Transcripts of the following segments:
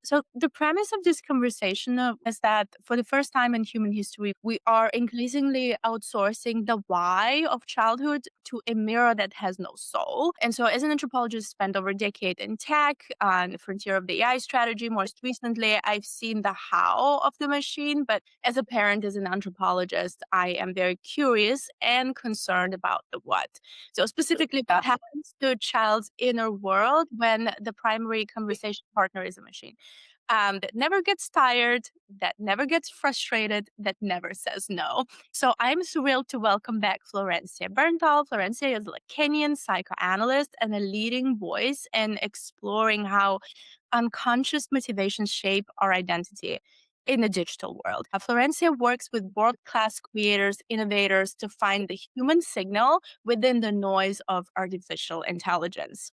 So the premise of this conversation is that for the first time in human history, we are increasingly outsourcing the why of childhood to a mirror that has no soul. And so as an anthropologist, spent over a decade in tech on the frontier of the AI strategy. Most recently, I've seen the how of the machine. But as a parent, as an anthropologist, I am very curious and concerned about the what. So specifically, what happens to a child's inner world when the primary conversation partner is a machine that never gets tired, that never gets frustrated, that never says no. So I'm thrilled to welcome back Florencia Bernthal. Florencia is a Lacanian psychoanalyst and a leading voice in exploring how unconscious motivations shape our identity in the digital world. Florencia works with world-class creators, innovators to find the human signal within the noise of artificial intelligence.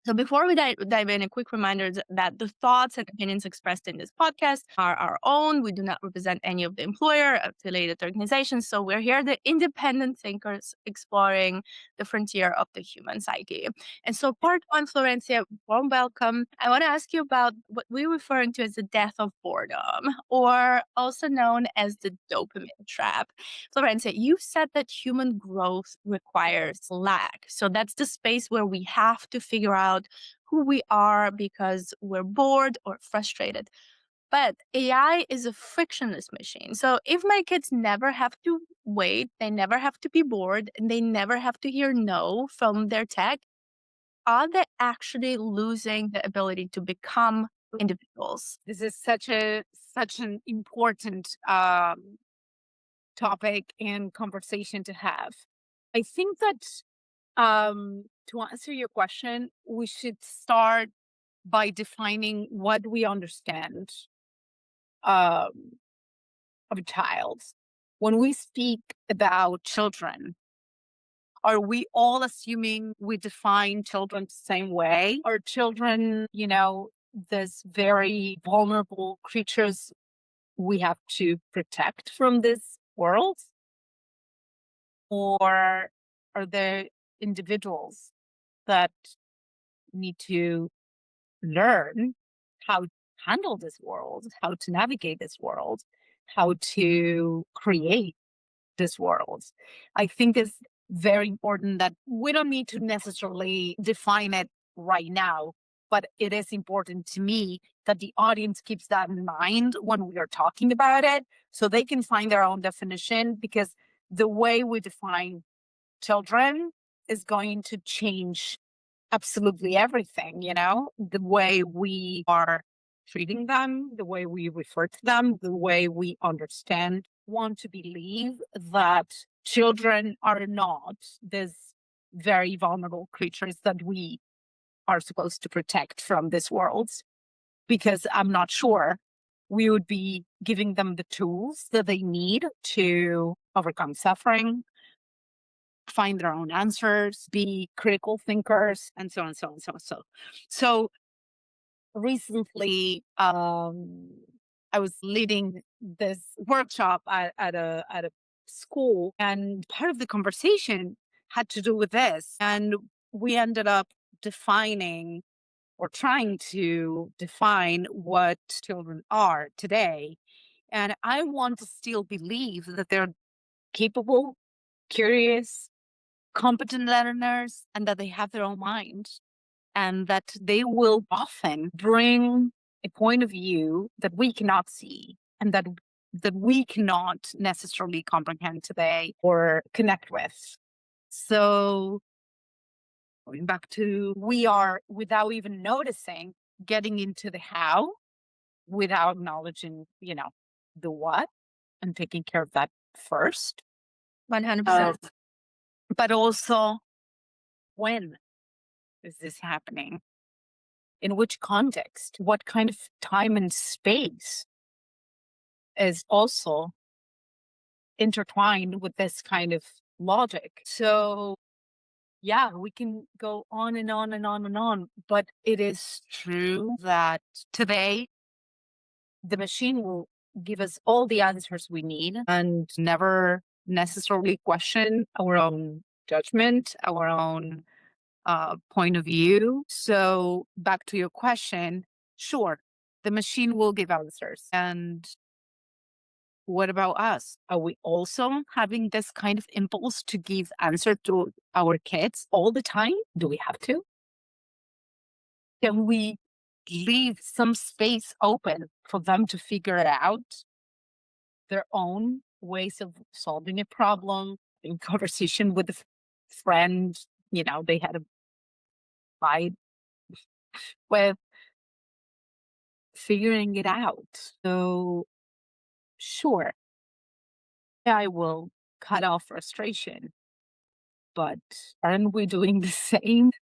So before we dive in, a quick reminder that the thoughts and opinions expressed in this podcast are our own. We do not represent any of the employer affiliated organizations. So we're here, the independent thinkers exploring the frontier of the human psyche. And so part one, Florencia, warm welcome. I want to ask you about what we're referring to as the death of boredom, or also known as the dopamine trap. Florencia, you said that human growth requires lack. So that's the space where we have to figure out who we are because we're bored or frustrated. But AI is a frictionless machine. So if my kids never have to wait, they never have to be bored, and they never have to hear no from their tech, are they actually losing the ability to become individuals? This is such an important topic and conversation to have. I think that to answer your question, we should start by defining what we understand um, of a child. When we speak about children, are we all assuming we define children the same way? Are children, this very vulnerable creatures we have to protect from this world? Or are there individuals that need to learn how to handle this world, how to navigate this world, how to create this world? I think it's very important that we don't need to necessarily define it right now, but it is important to me that the audience keeps that in mind when we are talking about it so they can find their own definition, because the way we define children is going to change absolutely everything, the way we are treating them, the way we refer to them, the way we understand, want to believe that children are not these very vulnerable creatures that we are supposed to protect from this world, because I'm not sure we would be giving them the tools that they need to overcome suffering, find their own answers, be critical thinkers, and so on, so on, so on. So recently, I was leading this workshop at a school, and part of the conversation had to do with this. And we ended up defining or trying to define what children are today. And I want to still believe that they're capable, curious, competent learners, and that they have their own mind, and that they will often bring a point of view that we cannot see, and that we cannot necessarily comprehend today or connect with. So going back to, we are, without even noticing, getting into the how without acknowledging, the what, and taking care of that first. 100%. But also, when is this happening? In which context? What kind of time and space is also intertwined with this kind of logic? So, yeah, we can go on and on and on and on, but it is true that today the machine will give us all the answers we need and never necessarily question our own judgment, our own point of view. So back to your question, Sure, the machine will give answers. And what about us? Are we also having this kind of impulse to give answer to our kids all the time? Do we have to? Can we leave some space open for them to figure it out their own ways of solving a problem? In conversation with a friend, they had a fight with figuring it out. So, sure, I will cut off frustration, but aren't we doing the same?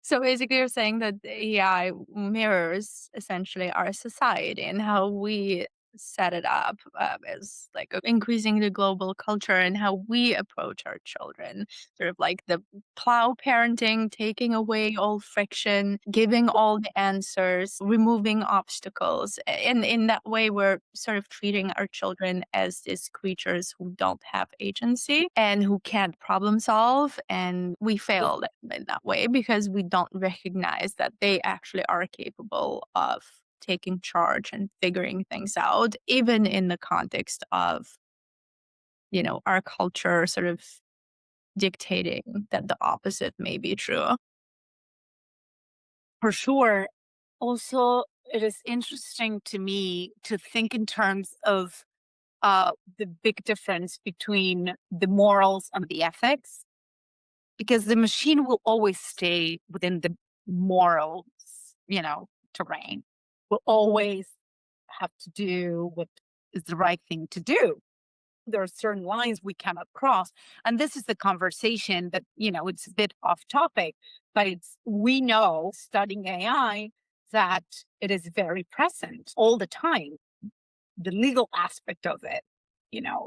So basically, you're saying that the AI mirrors essentially our society and how we set it up as like increasing the global culture and how we approach our children. Sort of like the plow parenting, taking away all friction, giving all the answers, removing obstacles. And in that way, we're sort of treating our children as these creatures who don't have agency and who can't problem solve. And we fail them in that way because we don't recognize that they actually are capable of taking charge and figuring things out, even in the context of, our culture sort of dictating that the opposite may be true. For sure. Also, it is interesting to me to think in terms of the big difference between the morals and the ethics, because the machine will always stay within the morals, terrain. Will always have to do what is the right thing to do. There are certain lines we cannot cross. And this is the conversation that, it's a bit off topic, but we know studying AI that it is very present all the time, the legal aspect of it,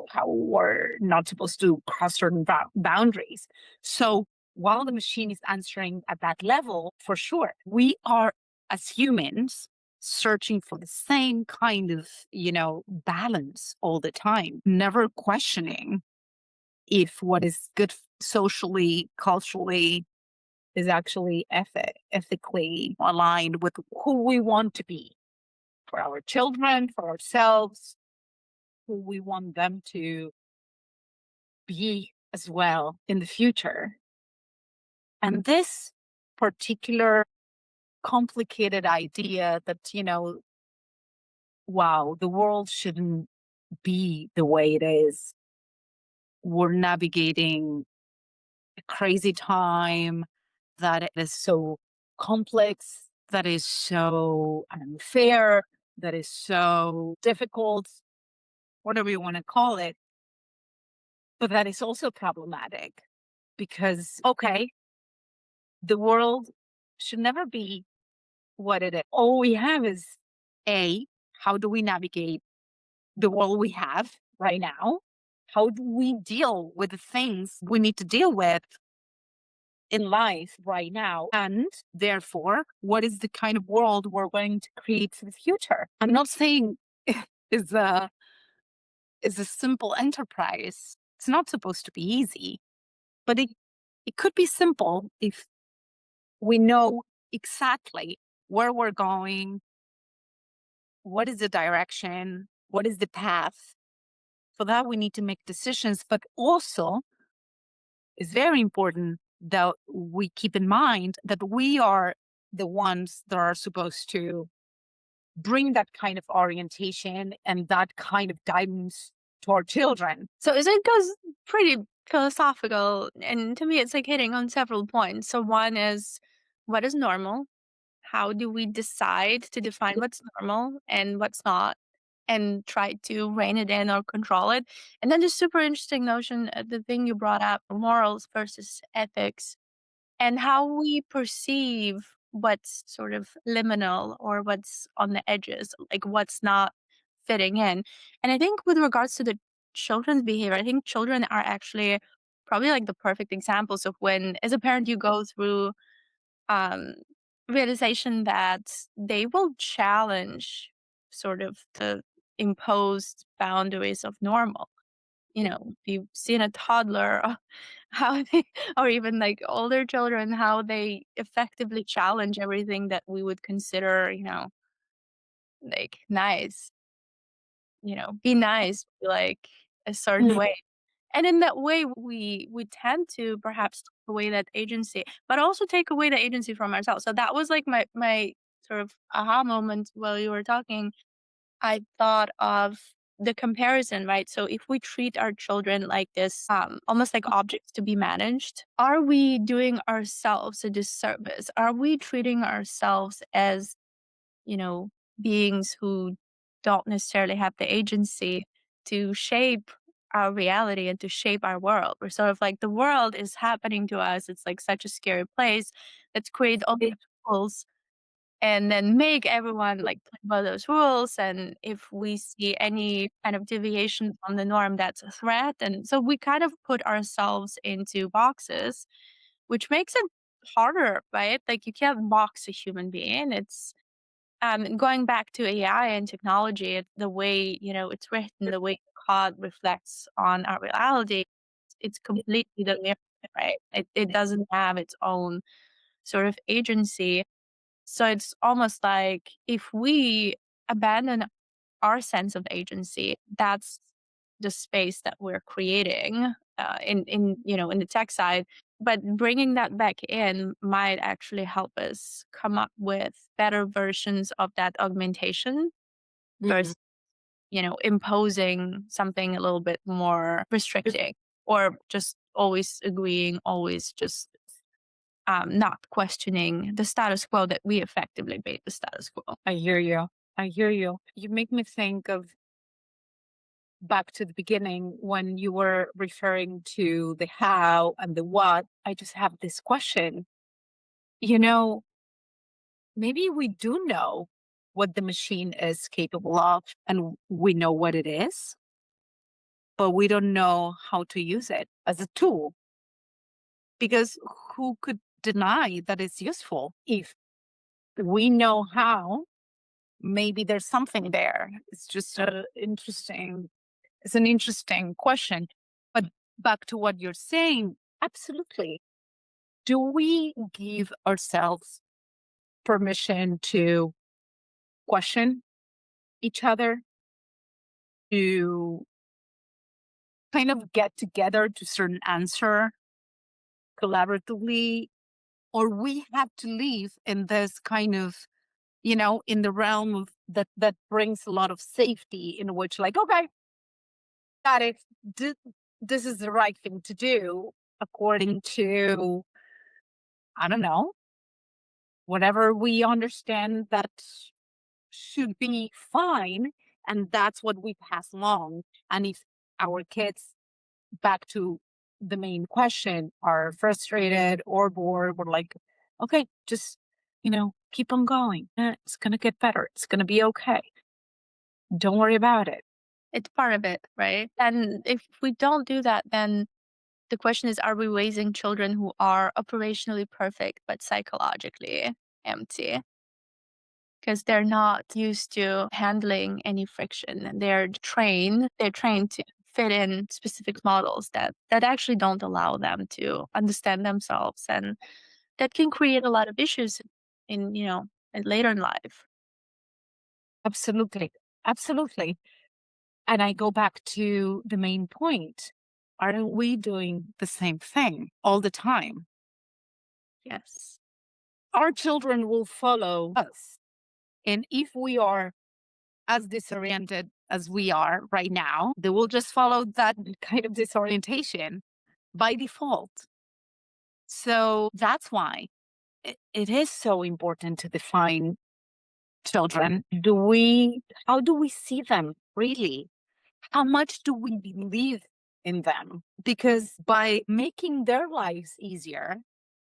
how we're not supposed to cross certain boundaries. So while the machine is answering at that level, for sure, we are as humans searching for the same kind of, balance all the time, never questioning if what is good socially, culturally, is actually ethically aligned with who we want to be for our children, for ourselves, who we want them to be as well in the future. And this particular complicated idea that, wow, the world shouldn't be the way it is. We're navigating a crazy time that it is so complex, that is so unfair, that is so difficult, whatever you want to call it. But that is also problematic because, okay, the world should never be what it is. All we have is A, how do we navigate the world we have right now? How do we deal with the things we need to deal with in life right now? And therefore, what is the kind of world we're going to create for the future? I'm not saying it's a simple enterprise. It's not supposed to be easy, but it could be simple if we know exactly where we're going, what is the direction, what is the path. For that, we need to make decisions, but also it's very important that we keep in mind that we are the ones that are supposed to bring that kind of orientation and that kind of guidance to our children. So it goes pretty philosophical, and to me, it's like hitting on several points. So one is, what is normal? How do we decide to define what's normal and what's not, and try to rein it in or control it? And then the super interesting notion, the thing you brought up, morals versus ethics, and how we perceive what's sort of liminal or what's on the edges, like what's not fitting in. And I think with regards to the children's behavior, I think children are actually probably like the perfect examples of when, as a parent, you go through um, realization that they will challenge sort of the imposed boundaries of normal. if you've seen a toddler, how they, or even like older children, how they effectively challenge everything that we would consider, like nice, be nice, be like a certain Mhm. way. And in that way, we tend to perhaps take away that agency, but also take away the agency from ourselves. So that was like my sort of aha moment while you were talking. I thought of the comparison, right? So if we treat our children like this, almost like objects to be managed, are we doing ourselves a disservice? Are we treating ourselves as, you know, beings who don't necessarily have the agency to shape our reality and to shape our world? We're sort of like the world is happening to us. It's like such a scary place. Let's create all these rules and then make everyone like play by those rules. And if we see any kind of deviation from the norm, that's a threat. And so we kind of put ourselves into boxes, which makes it harder, right? Like you can't box a human being. It's going back to AI and technology, the way it's written, the way code reflects on our reality, it's completely the mirror, right? It doesn't have its own sort of agency, so it's almost like if we abandon our sense of agency, that's the space that we're creating in the tech side. But bringing that back in might actually help us come up with better versions of that augmentation Mhm. versus imposing something a little bit more restricting or just always agreeing, always just not questioning the status quo that we effectively made the status quo. I hear you. I hear you. You make me think of back to the beginning when you were referring to the how and the what. I just have this question. You know, maybe we do know what the machine is capable of and we know what it is, but we don't know how to use it as a tool because who could deny that it's useful if we know how? Maybe there's something there. It's just interesting. It's an interesting question. But back to what you're saying, absolutely. Do we give ourselves permission to question each other, to kind of get together to certain answer collaboratively, or we have to live in this kind of, in the realm of that brings a lot of safety in which like, okay, got it. Th- this is the right thing to do according to, I don't know, whatever we understand that should be fine. And that's what we pass along. And if our kids, back to the main question, are frustrated or bored, we're like, okay, just, keep on going. It's going to get better. It's going to be okay. Don't worry about it. It's part of it, right? And if we don't do that, then the question is, are we raising children who are operationally perfect but psychologically empty? Because they're not used to handling any friction. And they're trained to fit in specific models that actually don't allow them to understand themselves. And that can create a lot of issues in later in life. Absolutely. Absolutely. And I go back to the main point. Aren't we doing the same thing all the time? Yes. Our children will follow us. And if we are as disoriented as we are right now, they will just follow that kind of disorientation by default. So that's why it is so important to define children. How do we see them really? How much do we believe in them? Because by making their lives easier,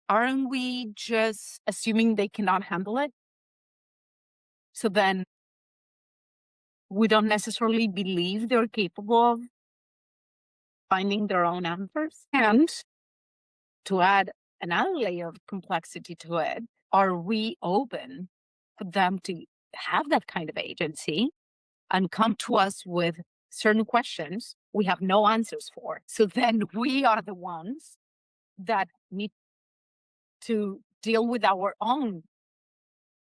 aren't we just assuming they cannot handle it? So then we don't necessarily believe they're capable of finding their own answers. And to add another layer of complexity to it, are we open for them to have that kind of agency and come to us with certain questions we have no answers for. So then we are the ones that need to deal with our own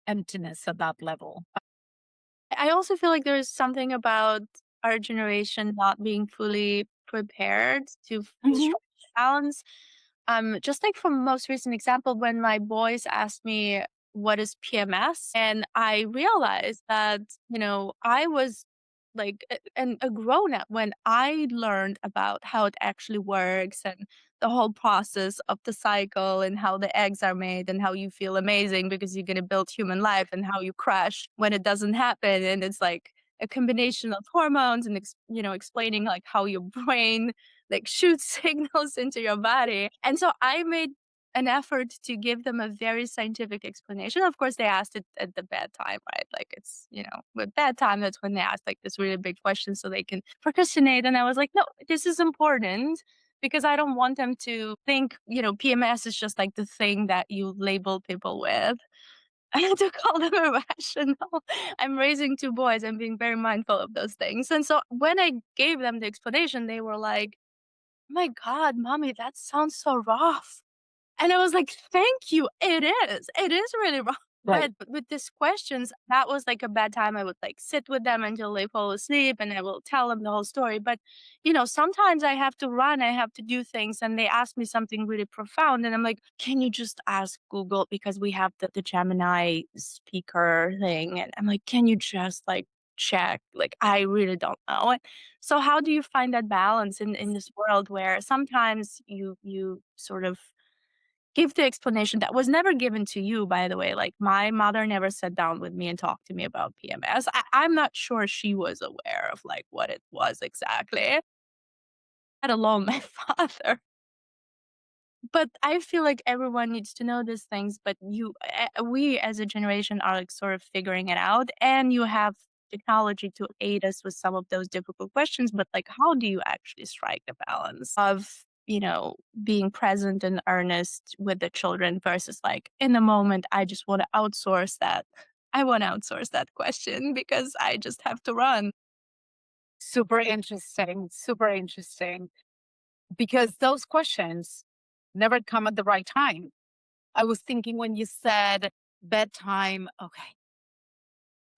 emptiness at that level. I also feel like there's something about our generation not being fully prepared to Mhm. strike balance. Just like from most recent example, when my boys asked me what is PMS, and I realized that I was like a grown up when I learned about how it actually works and the whole process of the cycle and how the eggs are made and how you feel amazing because you're gonna build human life and how you crash when it doesn't happen, and it's like a combination of hormones and explaining like how your brain like shoots signals into your body. And so I made an effort to give them a very scientific explanation. Of course, they asked it at the bad time, right? Like it's, with bad time, that's when they ask like this really big question so they can procrastinate. And I was like, no, this is important because I don't want them to think, PMS is just like the thing that you label people with. I had to call them irrational. I'm raising 2 boys. I'm being very mindful of those things. And so when I gave them the explanation, they were like, "My god, mommy, that sounds so rough." And I was like, "Thank you. It is. It is really rough." Right. But with these questions, that was like a bad time. I would like sit with them until they fall asleep and I will tell them the whole story. But, sometimes I have to run, I have to do things, and they ask me something really profound. And I'm like, can you just ask Google? Because we have the Gemini speaker thing. And I'm like, can you just like check? Like, I really don't know. So how do you find that balance in this world where sometimes you sort of give the explanation that was never given to you, by the way? Like, my mother never sat down with me and talked to me about PMS. I'm not sure she was aware of, like, what it was exactly, let alone my father. But I feel like everyone needs to know these things, but we as a generation are, like, sort of figuring it out, and you have technology to aid us with some of those difficult questions, but, like, how do you actually strike the balance of, being present and earnest with the children versus, like, in the moment, I wanna outsource that question because I just have to run. Super interesting. Super interesting. Because those questions never come at the right time. I was thinking when you said bedtime, okay,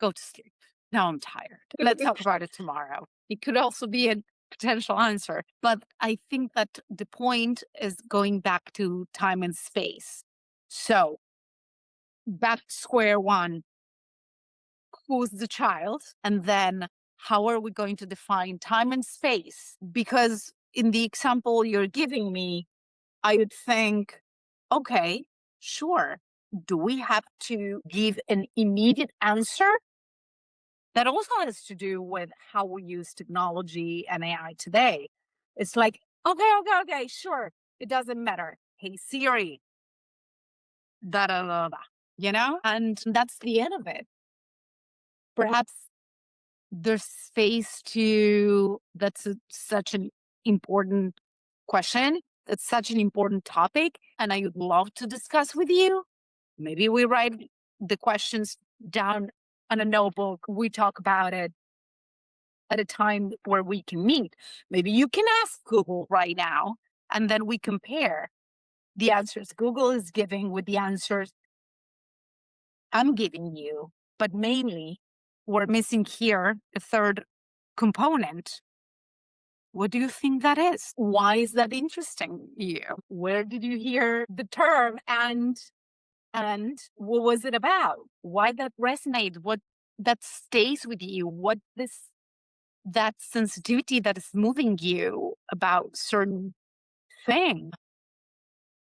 go to sleep. Now I'm tired. Let's talk about it tomorrow. It could also be a potential answer. But I think that the point is going back to time and space. So, back to square one, who's the child? And then how are we going to define time and space? Because in the example you're giving me, I would think, okay, sure. Do we have to give an immediate answer? That also has to do with how we use technology and AI today. It's like, okay, sure. It doesn't matter. Hey, Siri, da da da da, And that's the end of it. Perhaps there's space to, such an important question. That's such an important topic. And I would love to discuss with you. Maybe we write the questions down on a notebook. We talk about it at a time where we can meet. Maybe you can ask Google right now, and then we compare the answers Google is giving with the answers I'm giving you. But mainly, we're missing here a third component. What do you think that is? Why is that interesting to you? Where did you hear the term, and what was it about? Why that resonated? What that stays with you? What this that sensitivity that is moving you about certain thing?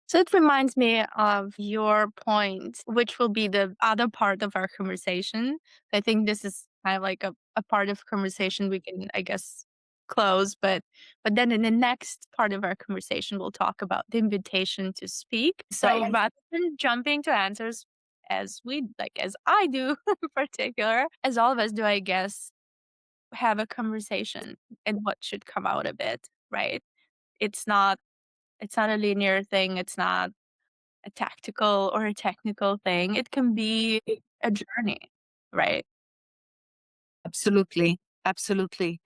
So it reminds me of your point, which will be the other part of our conversation. I think this is kind of like a part of conversation we can, I guess, close, but then in the next part of our conversation, we'll talk about the invitation to speak. So Right. rather than jumping to answers as I do in particular, as all of us do, I guess, have a conversation and what should come out of it, right? It's not it's not a linear thing. It's not a tactical or a technical thing. It can be a journey, right? Absolutely. Absolutely.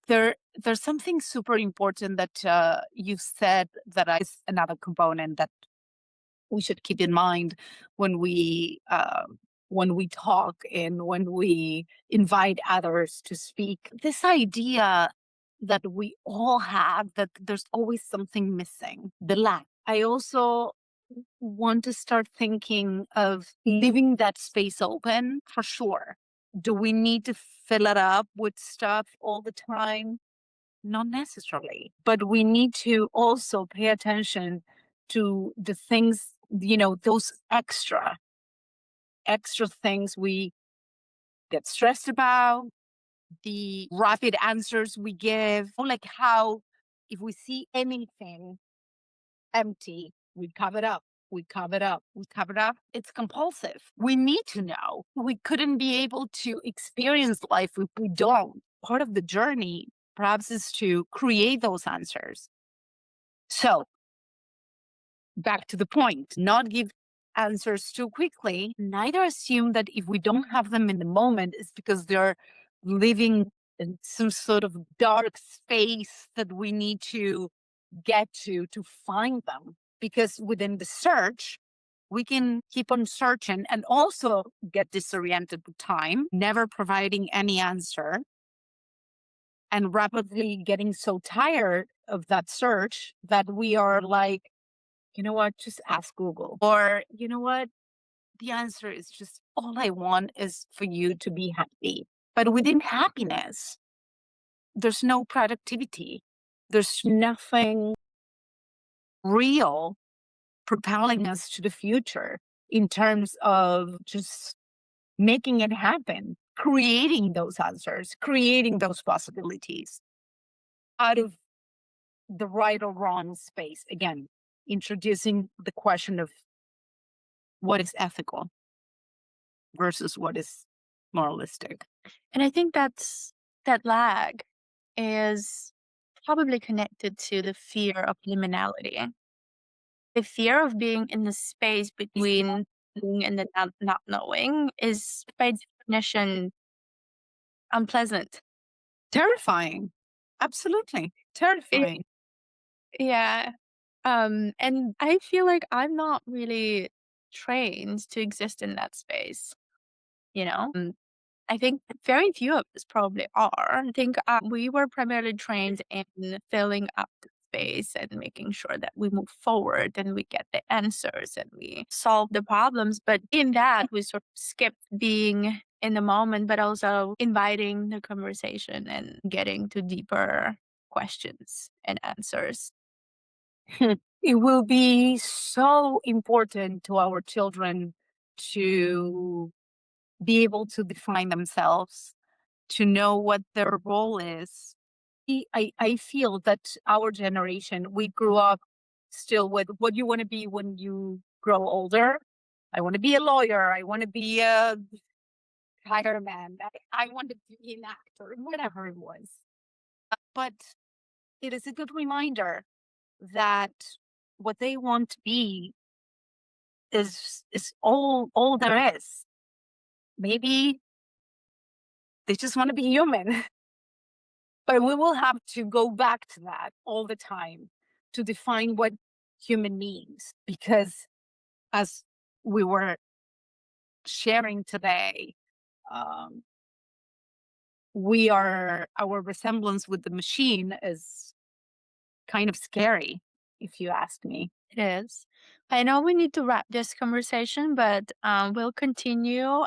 There There's something super important that you said that is another component that we should keep in mind when we talk and when we invite others to speak. This idea that we all have that there's always something missing, the lack. I also want to start thinking of leaving that space open for sure. Do we need to fill it up with stuff all the time? Not necessarily, but we need to also pay attention to the things, those extra things we get stressed about, the rapid answers we give, like how if we see anything empty, we cover it up. We cover it up. We cover it up. It's compulsive. We need to know. We couldn't be able to experience life if we don't. Part of the journey, perhaps, is to create those answers. So, back to the point, not give answers too quickly. Neither assume that if we don't have them in the moment, it's because they're living in some sort of dark space that we need to get to find them. Because within the search, we can keep on searching and also get disoriented with time, never providing any answer, and rapidly getting so tired of that search that we are like, you know what, just ask Google. Or, you know what, the answer is just all I want is for you to be happy. But within happiness, there's no productivity, there's nothing real propelling us to the future in terms of just making it happen, creating those answers, creating those possibilities out of the right or wrong space. Again, introducing the question of what is ethical versus what is moralistic. And I think that lag is probably connected to the fear of liminality. The fear of being in the space between knowing and the not knowing is by definition unpleasant. Terrifying. Absolutely. It, Terrifying. yeah. And I feel like I'm not really trained to exist in that space, you know? I think very few of us probably are. I think we were primarily trained in filling up the space and making sure that we move forward and we get the answers and we solve the problems. But in that, we sort of skipped being in the moment, but also inviting the conversation and getting to deeper questions and answers. It will be so important to our children to be able to define themselves, to know what their role is. I feel that our generation, we grew up still with what you want to be when you grow older. I want to be a lawyer. I want to be a fireman. I want to be an actor, whatever it was. But it is a good reminder that what they want to be is all there is. Maybe they just want to be human. But we will have to go back to that all the time to define what human means. Because as we were sharing today, um, our resemblance with the machine is kind of scary, if you ask me. It is. I know we need to wrap this conversation, but we'll continue.